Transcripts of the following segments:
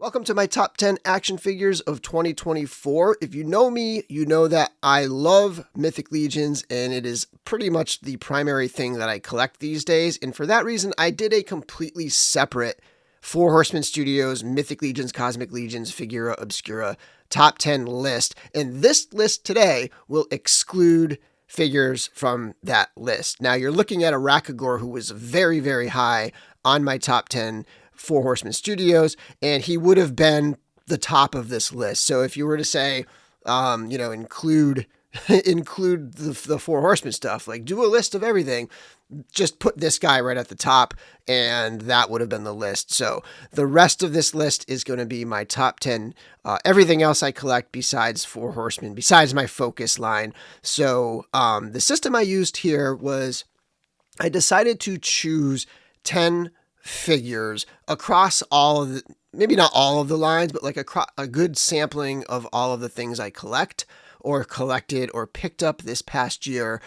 Welcome to my top 10 action figures of 2024. If you know me, you know that I love Mythic Legions, and it is pretty much the primary thing that I collect these days. And for that reason, I did a completely separate Four Horsemen Studios Mythic Legions, Cosmic Legions, Figura Obscura top 10 list. And this list today will exclude figures from that list. Now, you're looking at a Rakagor who was very, very high on my top 10 Four Horsemen Studios, and he would have been the top of this list. So if you were to say, include include the Four Horsemen stuff, like do a list of everything, just put this guy right at the top, and that would have been the list. So the rest of this list is going to be my top 10, everything else I collect besides Four Horsemen, besides my focus line. So the system I used here was I decided to choose 10 figures across all of the, maybe not all of the lines, but like a good sampling of all of the things I collect or collected or picked up this past year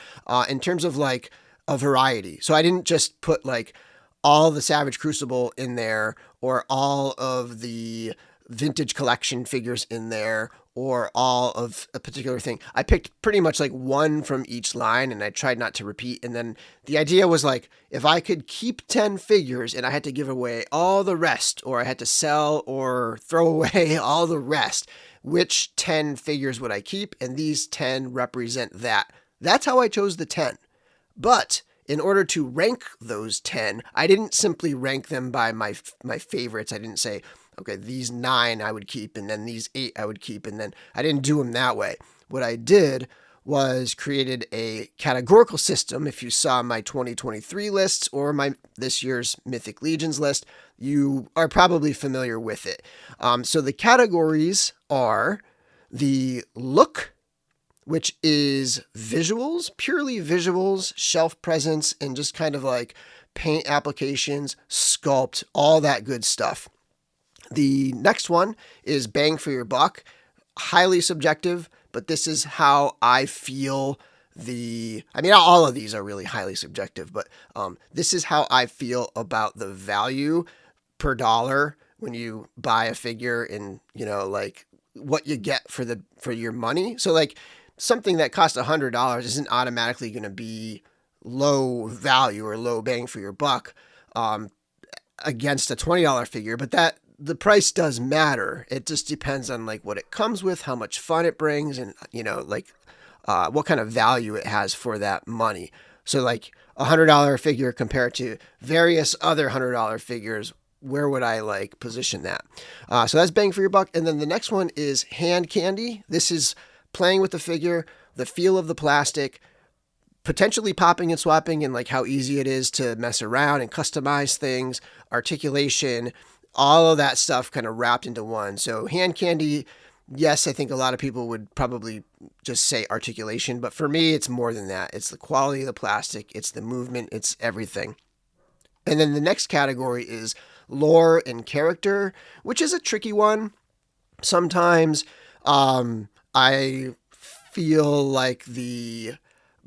in terms of like a variety. So I didn't just put like all the Savage Crucible in there or all of the vintage collection figures in there or all of a particular thing. I picked pretty much like one from each line and I tried not to repeat. And then the idea was like, if I could keep 10 figures and I had to give away all the rest, or I had to sell or throw away all the rest, which 10 figures would I keep? And these 10 represent that. That's how I chose the 10. But in order to rank those 10, I didn't simply rank them by my favorites. I didn't say, okay, these 9 I would keep, and then these 8 I would keep, and then I didn't do them that way. What I did was created a categorical system. If you saw my 2023 lists or my this year's Mythic Legions list, you are probably familiar with it. So the categories are the look, which is visuals, purely visuals, shelf presence, and just kind of like paint applications, sculpt, all that good stuff. The next one is bang for your buck, highly subjective, but this is how I feel all of these are really highly subjective, but this is how I feel about the value per dollar when you buy a figure and, like what you get for your money. So like something that costs $100 isn't automatically going to be low value or low bang for your buck against a $20 figure, but the price does matter. It just depends on like what it comes with, how much fun it brings, and what kind of value it has for that money. So like $100 figure compared to various other $100 figures, where would I like position that? So that's bang for your buck. And then the next one is hand candy. This is playing with the figure, the feel of the plastic, potentially popping and swapping, and like how easy it is to mess around and customize things, articulation, all of that stuff kind of wrapped into one. So hand candy, yes, I think a lot of people would probably just say articulation, but for me, it's more than that. It's the quality of the plastic, it's the movement, it's everything. And then the next category is lore and character, which is a tricky one. Sometimes I feel like the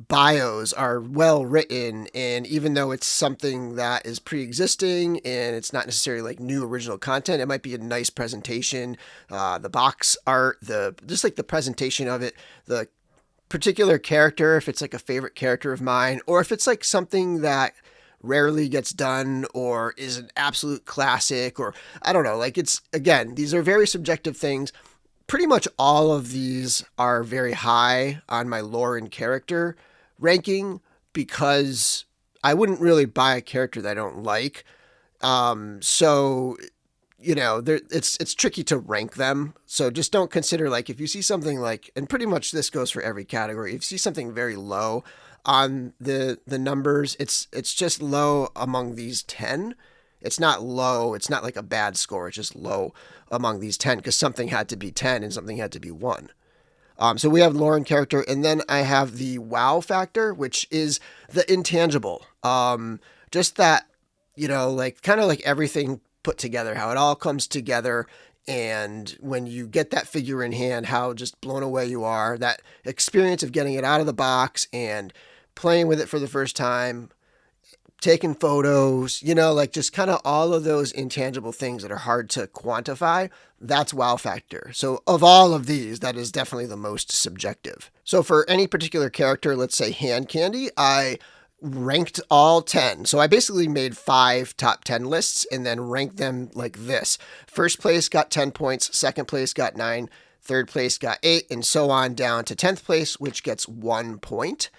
bios are well written, and even though it's something that is pre-existing and it's not necessarily like new original content, it might be a nice presentation, the box art, just like the presentation of it, the particular character, if it's like a favorite character of mine, or if it's like something that rarely gets done or is an absolute classic, or I don't know, like it's, again, these are very subjective things. Pretty much all of these are very high on my lore and character ranking because I wouldn't really buy a character that I don't like. So, it's tricky to rank them. So just don't consider like if you see something like, and pretty much this goes for every category, if you see something very low on the numbers, it's just low among these 10. It's not low. It's not like a bad score. It's just low among these 10 because something had to be 10 and something had to be 1. So we have lore and character, and then I have the wow factor, which is the intangible. Just that, like kind of like everything put together, how it all comes together. And when you get that figure in hand, how just blown away you are, that experience of getting it out of the box and playing with it for the first time, taking photos, like just kind of all of those intangible things that are hard to quantify. That's wow factor. So of all of these, that is definitely the most subjective. So for any particular character, let's say Hand Candy, I ranked all 10. So I basically made 5 top 10 lists and then ranked them like this. First place got 10 points, second place got 9, third place got 8, and so on down to 10th place, which gets 1 point.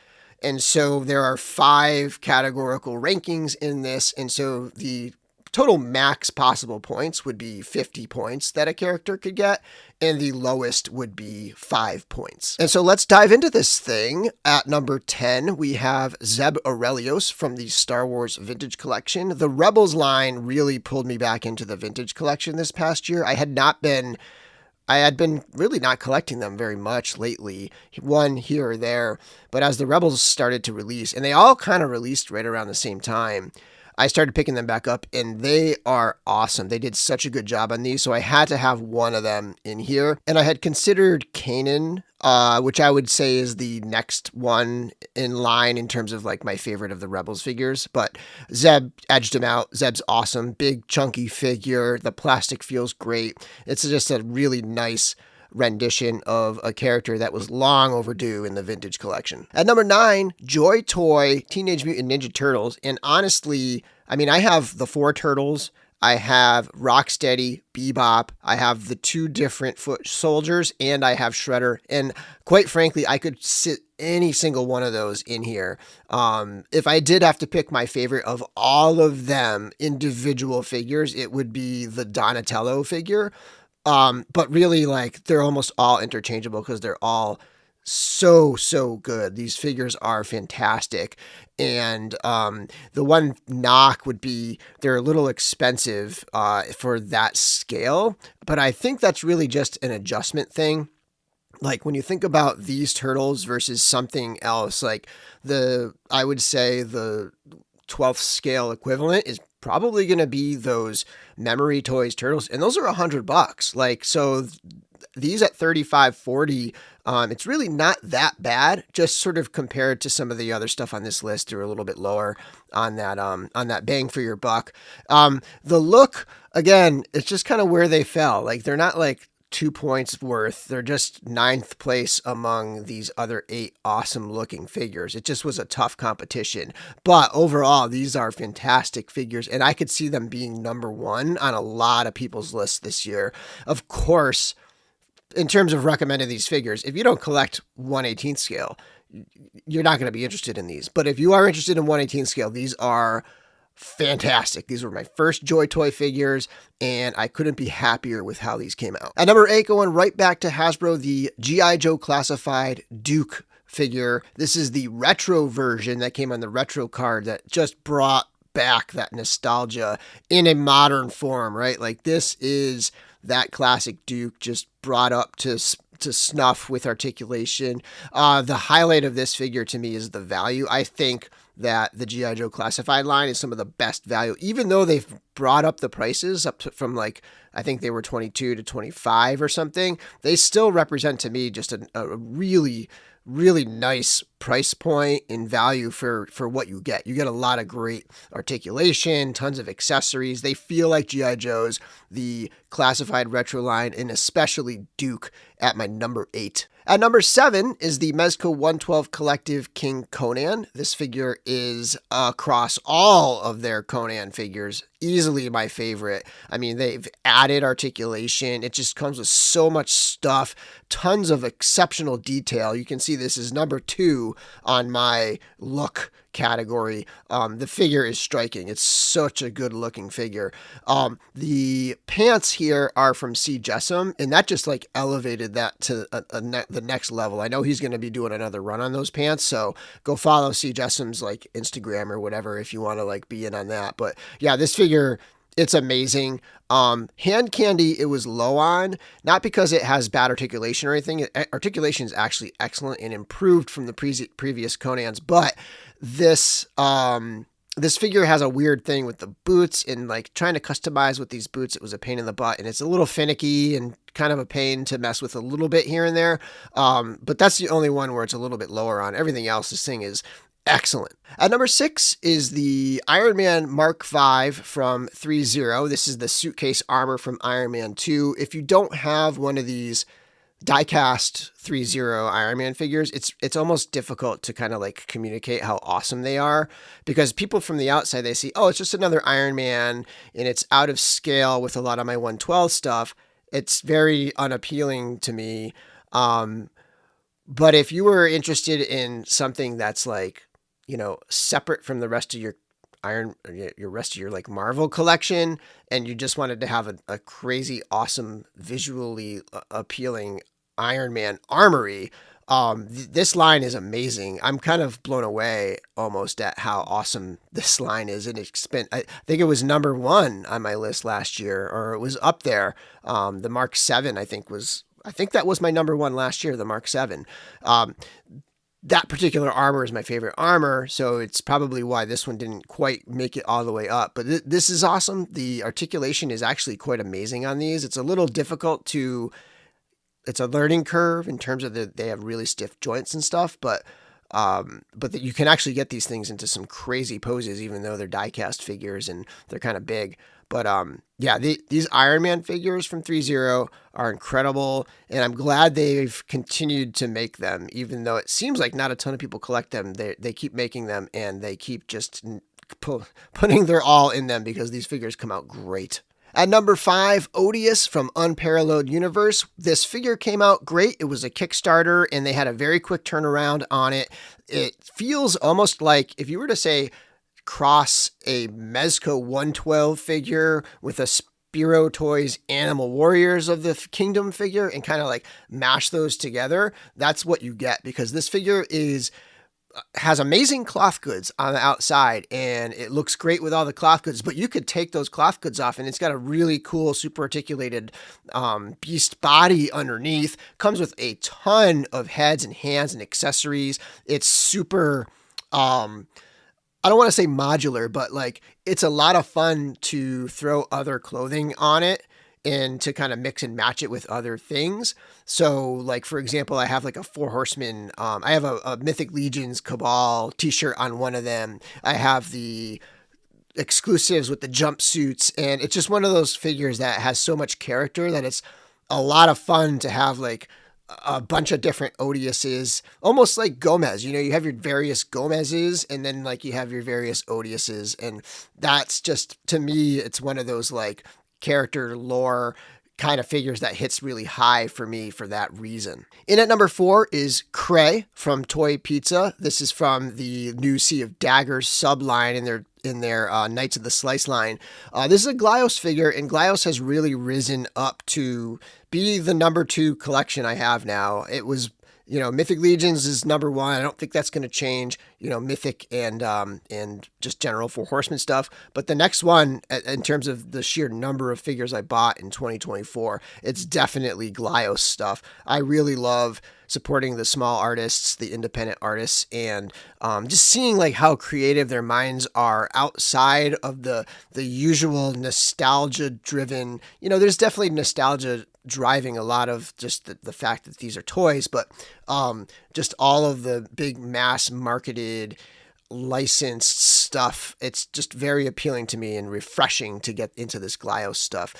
And so there are 5 categorical rankings in this. And so the total max possible points would be 50 points that a character could get, and the lowest would be 5 points. And so let's dive into this thing. At number 10, we have Zeb Aurelios from the Star Wars Vintage Collection. The Rebels line really pulled me back into the Vintage Collection this past year. I had been really not collecting them very much lately, one here or there, but as the Rebels started to release, and they all kind of released right around the same time, I started picking them back up, and they are awesome. They did such a good job on these, so I had to have one of them in here. And I had considered Kanan, which I would say is the next one in line in terms of like my favorite of the Rebels figures, but Zeb edged him out. Zeb's awesome, big chunky figure. The plastic feels great. It's just a really nice rendition of a character that was long overdue in the Vintage Collection. At number 9, Joy Toy Teenage Mutant Ninja Turtles. And honestly, I have the 4 turtles. I have Rocksteady, Bebop. I have the 2 different foot soldiers, and I have Shredder. And quite frankly, I could sit any single one of those in here. If I did have to pick my favorite of all of them individual figures, it would be the Donatello figure. But really, like, they're almost all interchangeable because they're all so good. These figures are fantastic. And the one knock would be they're a little expensive for that scale. But I think that's really just an adjustment thing. Like when you think about these turtles versus something else, like I would say the 12th scale equivalent is probably going to be those Memory Toys turtles, and those are $100. Like, so these at $35.40, it's really not that bad, just sort of compared to some of the other stuff on this list. They're a little bit lower on that bang for your buck. The look, again, it's just kind of where they fell. Like, they're not like 2 points worth. They're just 9th place among these other 8 awesome looking figures. It just was a tough competition. But overall, these are fantastic figures, and I could see them being number 1 on a lot of people's lists this year. Of course, in terms of recommending these figures, if you don't collect 1/18th scale, you're not going to be interested in these. But if you are interested in 1/18th scale, these are fantastic. These were my first Joy Toy figures, and I couldn't be happier with how these came out. At number 8, going right back to Hasbro, the G.I. Joe Classified Duke figure. This is the retro version that came on the retro card that just brought back that nostalgia in a modern form, right? Like, this is that classic Duke just brought up to snuff with articulation. The highlight of this figure to me is the value. I think that the G.I. Joe Classified line is some of the best value, even though they've brought up the prices from like, I think they were 22 to 25 or something. They still represent to me just a really nice price point in value for what you get. You get a lot of great articulation, tons of accessories. They feel like G.I. Joe's, the classified retro line, and especially Duke at my number 8. At number 7 is the Mezco 112 Collective King Conan. This figure is across all of their Conan figures easily my favorite. They've added articulation. It just comes with so much stuff, tons of exceptional detail. You can see this is number 2 on my look category. The figure is striking. It's such a good looking figure. The pants here are from C. Jessam, and that just like elevated that to the next level. I know he's going to be doing another run on those pants, so go follow C. Jessam's like Instagram or whatever if you want to like be in on that. But yeah, this figure, it's amazing. Hand Candy, it was low on, not because it has bad articulation or anything. Articulation is actually excellent and improved from the previous Conans, but this figure has a weird thing with the boots, and like trying to customize with these boots, it was a pain in the butt, and it's a little finicky and kind of a pain to mess with a little bit here and there. But that's the only one where it's a little bit lower on. Everything else, this thing is Excellent. At number 6 is the Iron Man Mark V from 3.0. This is the suitcase armor from Iron Man 2. If you don't have one of these diecast 3.0 Iron Man figures, it's almost difficult to kind of like communicate how awesome they are, because people from the outside, they see, oh, it's just another Iron Man and it's out of scale with a lot of my 112 stuff. It's very unappealing to me. But if you were interested in something that's like, separate from the rest of your rest of your like Marvel collection, and you just wanted to have a crazy, awesome, visually appealing Iron Man armory, this line is amazing. I'm kind of blown away almost at how awesome this line is. And I think it was number 1 on my list last year, or it was up there. The Mark 7, I think that was my number 1 last year, the Mark 7. That particular armor is my favorite armor, so it's probably why this one didn't quite make it all the way up. But this is awesome. The articulation is actually quite amazing on these. It's a little difficult it's a learning curve in terms of they have really stiff joints and stuff, but that you can actually get these things into some crazy poses, even though they're die-cast figures and they're kind of big. But these Iron Man figures from 3.0 are incredible, and I'm glad they've continued to make them, even though it seems like not a ton of people collect them. They keep making them, and they keep just putting their all in them, because these figures come out great. At number 5, Odious from Unparalleled Universe. This figure came out great. It was a Kickstarter, and they had a very quick turnaround on it. It feels almost like if you were to say cross a Mezco 112 figure with a Spiro Toys Animal Warriors of the Kingdom figure and kind of like mash those together, that's what you get, because this figure has amazing cloth goods on the outside, and it looks great with all the cloth goods, but you could take those cloth goods off and it's got a really cool, super articulated beast body underneath. Comes with a ton of heads and hands and accessories. It's super, I don't want to say modular, but like it's a lot of fun to throw other clothing on it and to kind of mix and match it with other things. So like, for example, I have like a 4 Horsemen. I have a Mythic Legions Cabal t-shirt on one of them. I have the exclusives with the jumpsuits, and it's just one of those figures that has so much character that it's a lot of fun to have like a bunch of different Odiouses, almost like Gomez. You have your various Gomezes, and then like you have your various Odiouses, and that's just, to me, it's one of those like character lore kind of figures that hits really high for me for that reason. In at number 4 is Cray from Toy Pizza. This is from the new Sea of Daggers subline in their Knights of the Slice line. This is a Glyos figure, and Glyos has really risen up to be the number 2 collection I have now. It was, Mythic Legions is number 1. I don't think that's going to change, Mythic and just general 4 Horsemen stuff. But the next one, in terms of the sheer number of figures I bought in 2024, it's definitely Glyos stuff. I really love supporting the small artists, the independent artists, and just seeing like how creative their minds are outside of the usual nostalgia driven. There's definitely nostalgia driving a lot of just the fact that these are toys, but just all of the big mass marketed licensed stuff. It's just very appealing to me and refreshing to get into this Glyos stuff.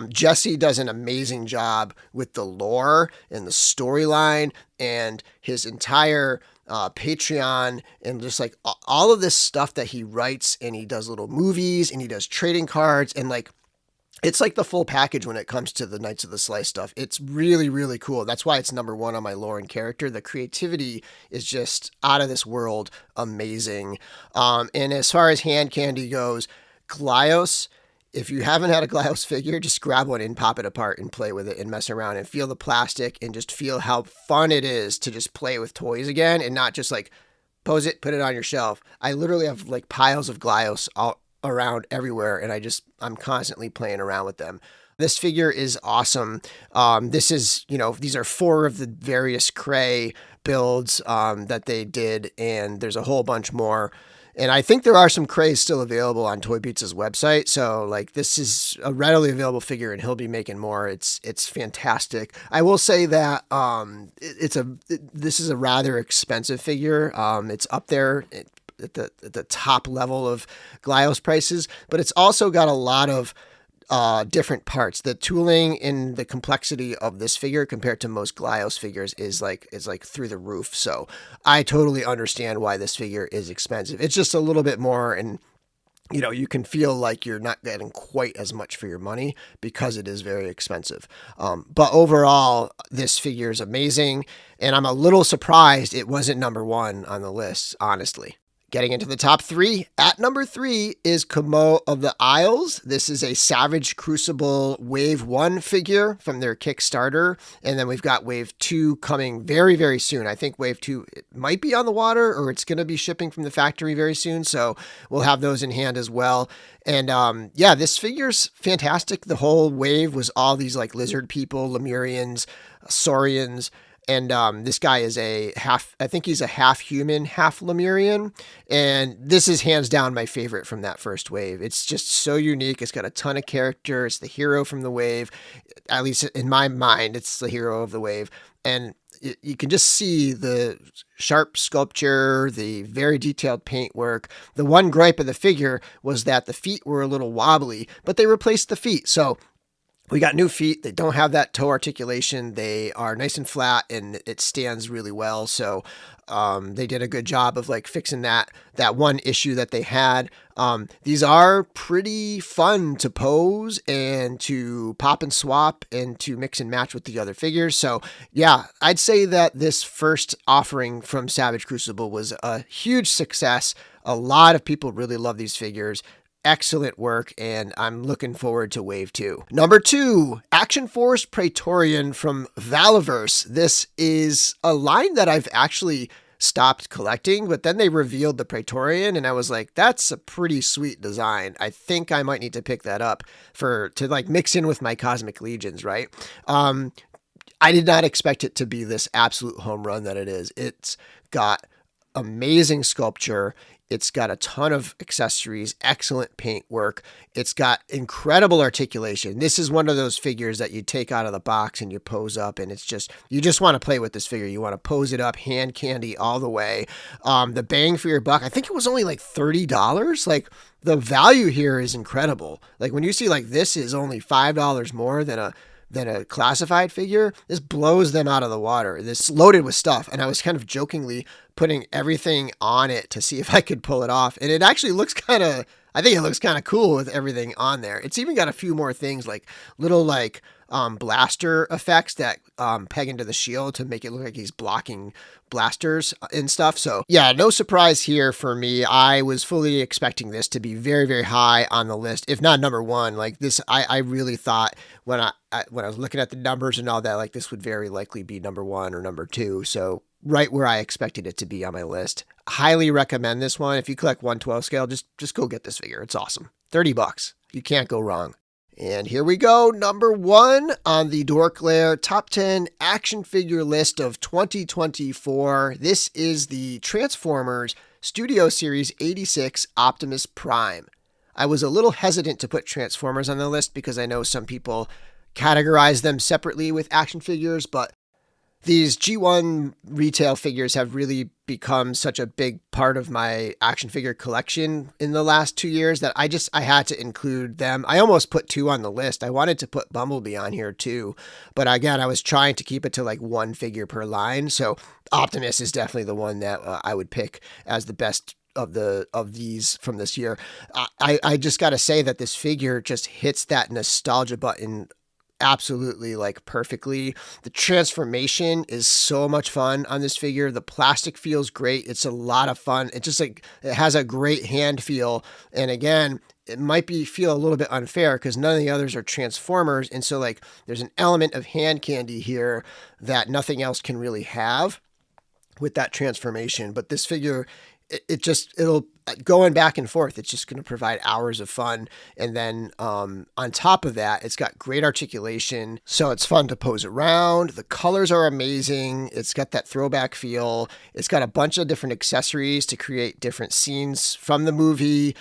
Jesse does an amazing job with the lore and the storyline, and his entire Patreon, and just like all of this stuff that he writes, and he does little movies, and he does trading cards, and like it's like the full package when it comes to the Knights of the Slice stuff. It's really, really cool. That's why it's number 1 on my lore and character. The creativity is just out of this world amazing. And as far as hand candy goes, Glyos, if you haven't had a Glyos figure, just grab one and pop it apart and play with it and mess around and feel the plastic and just feel how fun it is to just play with toys again and not just like pose it, put it on your shelf. I literally have like piles of Glyos all around everywhere, and I'm constantly playing around with them. This figure is awesome. This is, these are 4 of the various Cray builds that they did, and there's a whole bunch more. And I think there are some crays still available on Toy Pizza's website. So like this is a readily available figure and he'll be making more. It's fantastic. I will say that this is a rather expensive figure. It's up there at the top level of Glyos prices, but it's also got a lot of different parts. The tooling and the complexity of this figure compared to most Glyos figures is like through the roof. So I totally understand why this figure is expensive. It's just a little bit more, and you can feel like you're not getting quite as much for your money because it is very expensive. But overall, this figure is amazing, and I'm a little surprised it wasn't number one on the list, honestly. Getting into the top three, at number 3 is Kamo of the Isles. This is a Savage Crucible Wave 1 figure from their Kickstarter. And then we've got Wave 2 coming very, very soon. I think Wave 2 might be on the water or it's going to be shipping from the factory very soon. So we'll have those in hand as well. And yeah, this figure's fantastic. The whole wave was all these like lizard people, Lemurians, Saurians. And this guy is I think he's a half human, half Lemurian. And this is hands down my favorite from that first wave. It's just so unique. It's got a ton of character. It's the hero from the wave. At least in my mind, it's the hero of the wave. And you can just see the sharp sculpture, the very detailed paintwork. The one gripe of the figure was that the feet were a little wobbly, but they replaced the feet. So we got new feet. They don't have that toe articulation. They are nice and flat and it stands really well. So they did a good job of like fixing that one issue that they had. These are pretty fun to pose and to pop and swap and to mix and match with the other figures. So yeah, I'd say that this first offering from Savage Crucible was a huge success. A lot of people really love these figures. Excellent work, and I'm looking forward to Wave 2. Number 2, Action Force Praetorian from Valiverse. This is a line that I've actually stopped collecting, but then they revealed the Praetorian, and I was like, that's a pretty sweet design. I think I might need to pick that up to like mix in with my Cosmic Legions, right? I did not expect it to be this absolute home run that it is. It's got amazing sculpture. It's got a ton of accessories, excellent paint work. It's got incredible articulation. This is one of those figures that you take out of the box and you pose up, and you just want to play with this figure. You want to pose it up, hand candy all the way. The bang for your buck, I think it was only like $30. Like the value here is incredible. Like when you see like this is only $5 more than a classified figure, this blows them out of the water. This is loaded with stuff. And I was kind of jokingly putting everything on it to see if I could pull it off. And it actually looks I think it looks kind of cool with everything on there. It's even got a few more things like little like blaster effects that peg into the shield to make it look like he's blocking blasters and stuff. So yeah, no surprise here for me. I was fully expecting this to be very, very high on the list, if not number one. Like this, I really thought when I was looking at the numbers and all that, like this would very likely be number 1 or number 2. So right where I expected it to be on my list. Highly recommend this one. If you collect 1/12 scale, just go get this figure. It's awesome. $30. You can't go wrong. And here we go. Number 1 on the DorkLair Top 10 action figure list of 2024. This is the Transformers Studio Series 86 Optimus Prime. I was a little hesitant to put Transformers on the list because I know some people categorize them separately with action figures, but these G1 retail figures have really become such a big part of my action figure collection in the last 2 years that I had to include them. I almost put 2 on the list. I wanted to put Bumblebee on here too, but again, I was trying to keep it to like 1 figure per line. So Optimus is definitely the one that I would pick as the best of these from this year. I just got to say that this figure just hits that nostalgia button absolutely like perfectly. The transformation is so much fun on this figure. The plastic feels great. It's a lot of fun. It just like, it has a great hand feel. And again, it might feel a little bit unfair because none of the others are Transformers. And so like there's an element of hand candy here that nothing else can really have with that transformation. But this figure it'll going back and forth. It's just going to provide hours of fun. And then on top of that, it's got great articulation. So it's fun to pose around. The colors are amazing. It's got that throwback feel. It's got a bunch of different accessories to create different scenes from the movie.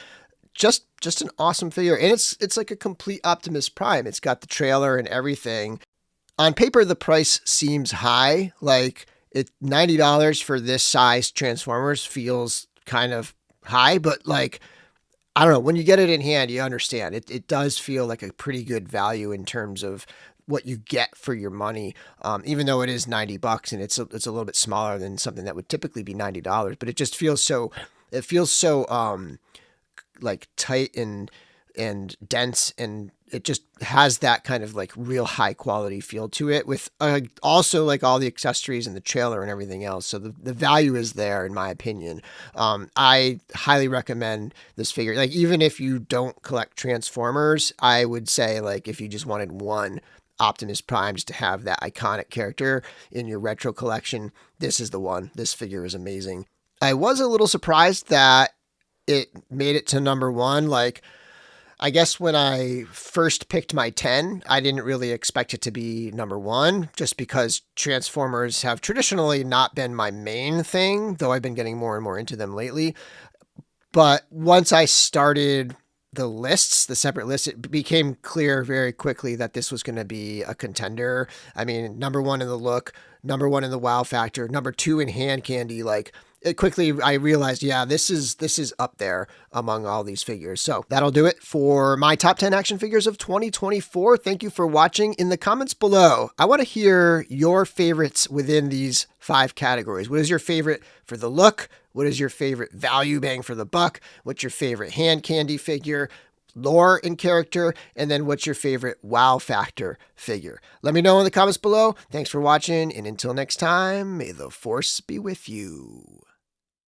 Just an awesome figure. And it's like a complete Optimus Prime. It's got the trailer and everything. On paper, the price seems high. Like $90 for this size Transformers feels kind of high, but like, I don't know, when you get it in hand, you understand it does feel like a pretty good value in terms of what you get for your money. Even though it is $90 and it's a little bit smaller than something that would typically be $90, but it just feels so, like tight and dense, and it just has that kind of like real high quality feel to it, with also like all the accessories and the trailer and everything else. So the value is there, in my opinion. I highly recommend this figure. Like, even if you don't collect Transformers, I would say, like, if you just wanted one Optimus Prime just to have that iconic character in your retro collection, this is the one. This figure is amazing. I was a little surprised that it made it to number one. Like, I guess when I first picked my 10, I didn't really expect it to be number one, just because Transformers have traditionally not been my main thing, though I've been getting more and more into them lately. But once I started the lists, the separate lists, it became clear very quickly that this was going to be a contender. I mean, number one in the look, number one in the wow factor, number two in hand candy. Like, it quickly, I realized, yeah, this is up there among all these figures. So that'll do it for my top 10 action figures of 2024. Thank you for watching. In the comments below, I want to hear your favorites within these 5 categories. What is your favorite for the look? What is your favorite value bang for the buck? What's your favorite hand candy figure? Lore and character, and then what's your favorite wow factor figure? Let me know in the comments below. Thanks for watching, and until next time, may the force be with you.